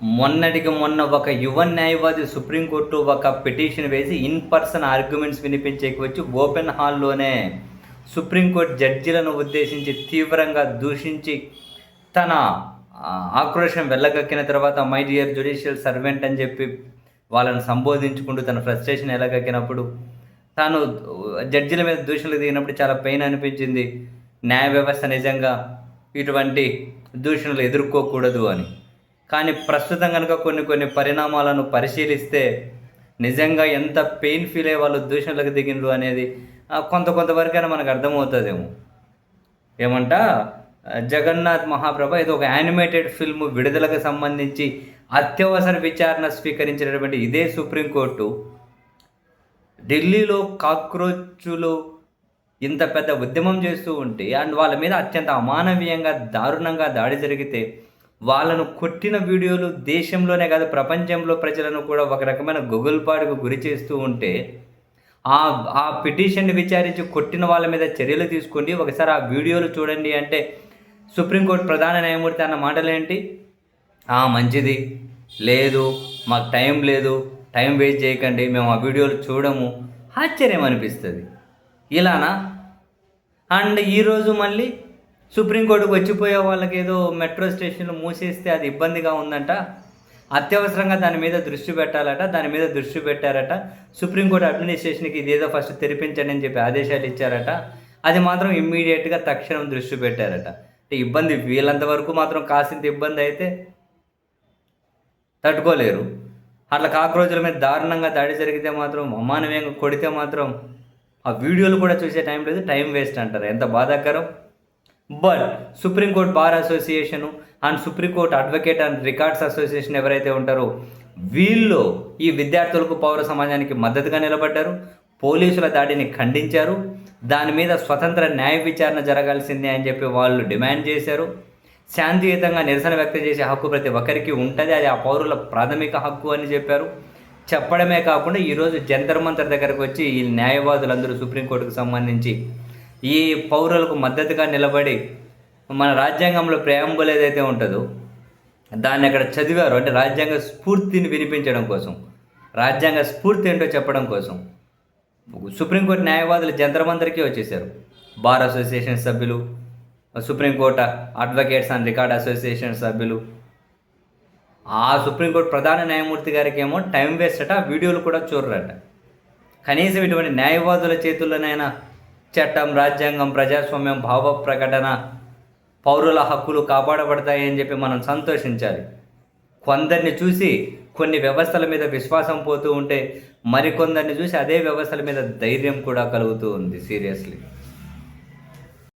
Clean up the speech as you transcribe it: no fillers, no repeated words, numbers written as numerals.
మొన్నటికి మొన్న ఒక యువ న్యాయవాది సుప్రీంకోర్టు ఒక పిటిషన్ వేసి ఇన్ పర్సన్ ఆర్గ్యుమెంట్స్ వినిపించేకి వచ్చి ఓపెన్ హాల్లోనే సుప్రీంకోర్టు జడ్జిలను ఉద్దేశించి తీవ్రంగా దూషించి తన ఆక్రోశం వెళ్ళగక్కిన తర్వాత మై డియర్ జ్యుడిషియల్ సర్వెంట్ అని చెప్పి వాళ్ళని సంబోధించుకుంటూ తన ఫ్రస్ట్రేషన్ ఎలాగక్కినప్పుడు తాను జడ్జిల మీద దూషణలు దిగినప్పుడు చాలా పెయిన్ అనిపించింది. న్యాయ వ్యవస్థ నిజంగా ఇటువంటి దూషణలు ఎదుర్కోకూడదు అని. కానీ ప్రస్తుతం కనుక కొన్ని పరిణామాలను పరిశీలిస్తే నిజంగా ఎంత పెయిన్ ఫీల్ అయ్యే వాళ్ళు దూషణలకు దిగిండ్రు అనేది కొంతవరకైనా మనకు అర్థమవుతుందేమో. ఏమంట జగన్నాథ్ మహాప్రభ ఏదో ఒక యానిమేటెడ్ ఫిల్మ్ విడుదలకు సంబంధించి అత్యవసర విచారణ స్వీకరించినటువంటి ఇదే సుప్రీంకోర్టు ఢిల్లీలో కాక్రోచులు ఇంత పెద్ద ఉద్యమం చేస్తూ ఉంటే అండ్ వాళ్ళ మీద అత్యంత అమానవీయంగా దారుణంగా దాడి జరిగితే వాళ్ళను కొట్టిన వీడియోలు దేశంలోనే కాదు ప్రపంచంలో ప్రజలను కూడా ఒక రకమైన గుగుల్పాటుకు గురి చేస్తూ ఉంటే ఆ పిటిషన్ని విచారించి కొట్టిన వాళ్ళ మీద చర్యలు తీసుకోండి, ఒకసారి ఆ వీడియోలు చూడండి అంటే సుప్రీంకోర్టు ప్రధాన న్యాయమూర్తి అన్న మాటలేంటి? మంచిది, లేదు మాకు టైం లేదు, టైం వేస్ట్ చేయకండి, మేము ఆ వీడియోలు చూడము. ఆశ్చర్యం అనిపిస్తుంది ఇలానా? అండ్ ఈరోజు మళ్ళీ సుప్రీంకోర్టుకు వచ్చిపోయే వాళ్ళకి ఏదో మెట్రో స్టేషన్లు మూసేస్తే అది ఇబ్బందిగా ఉందంట, అత్యవసరంగా దాని మీద దృష్టి పెట్టాలట, దాని మీద దృష్టి పెట్టారట. సుప్రీంకోర్టు అడ్మినిస్ట్రేషన్కి ఇదేదో ఫస్ట్ తెరిపించండి అని చెప్పి ఆదేశాలు ఇచ్చారట. అది మాత్రం ఇమ్మీడియట్గా తక్షణం దృష్టి పెట్టారట. అంటే ఇబ్బంది వీళ్ళంత వరకు మాత్రం కాసింత ఇబ్బంది అయితే తట్టుకోలేరు. అట్లా కాక్రోచుల మీద దారుణంగా దాడి జరిగితే మాత్రం అమానవీయంగా కొడితే మాత్రం ఆ వీడియోలు కూడా చూసే టైం లేదు, టైం వేస్ట్ అంటారు. ఎంత బాధాకరం. But supreme court bar association and supreme court advocate and records association ఎవరైతే ఉంటారో వీళ్ళు ఈ విద్యార్థులకు పౌర సమాజానికి మద్దతుగా నిలబడ్డారు, పోలీసుల దాడిని ఖండించారు, దాని మీద స్వతంత్ర న్యాయ విచారణ జరగాల్సిందే అని చెప్పి వాళ్ళు డిమాండ్ చేశారు. శాంతియుతంగా నిరసన వ్యక్తం చేసే హక్కు ప్రతి ఒక్కరికి ఉంటుంది, అది ఆ పౌరుల ప్రాథమిక హక్కు అని చెప్పారు. చెప్పడమే కాకుండా ఈరోజు జంతర్ మంతర్ దగ్గరకు వచ్చి ఈ న్యాయవాదులందరూ సుప్రీంకోర్టుకు సంబంధించి ఈ పౌరులకు మద్దతుగా నిలబడి మన రాజ్యాంగంలో ప్రేంబుల్ ఏదైతే ఉంటుందో దాన్ని అక్కడ చదివారు. అంటే రాజ్యాంగ స్ఫూర్తిని వినిపించడం కోసం, రాజ్యాంగ స్ఫూర్తి ఏంటో చెప్పడం కోసం సుప్రీంకోర్టు న్యాయవాదులు జంతర్ మంతర్కి వచ్చేసారు. బార్ అసోసియేషన్ సభ్యులు, supreme court advocates and record association సభ్యులు, ఆ సుప్రీంకోర్టు ప్రధాన న్యాయమూర్తి గారికి ఏమో టైం వేస్ట్ అట, వీడియోలు కూడా చూడరట. కనీసం ఇటువంటి న్యాయవాదుల చేతుల్లోనైనా చట్టం, రాజ్యాంగం, ప్రజాస్వామ్యం, భావ ప్రకటన, పౌరుల హక్కులు కాపాడబడతాయని చెప్పి మనం సంతోషించాలి. కొందరిని చూసి కొన్ని వ్యవస్థల మీద విశ్వాసం పోతూ ఉంటే మరికొందరిని చూసి అదే వ్యవస్థల మీద ధైర్యం కూడా కలుగుతూ ఉంది. సీరియస్లీ.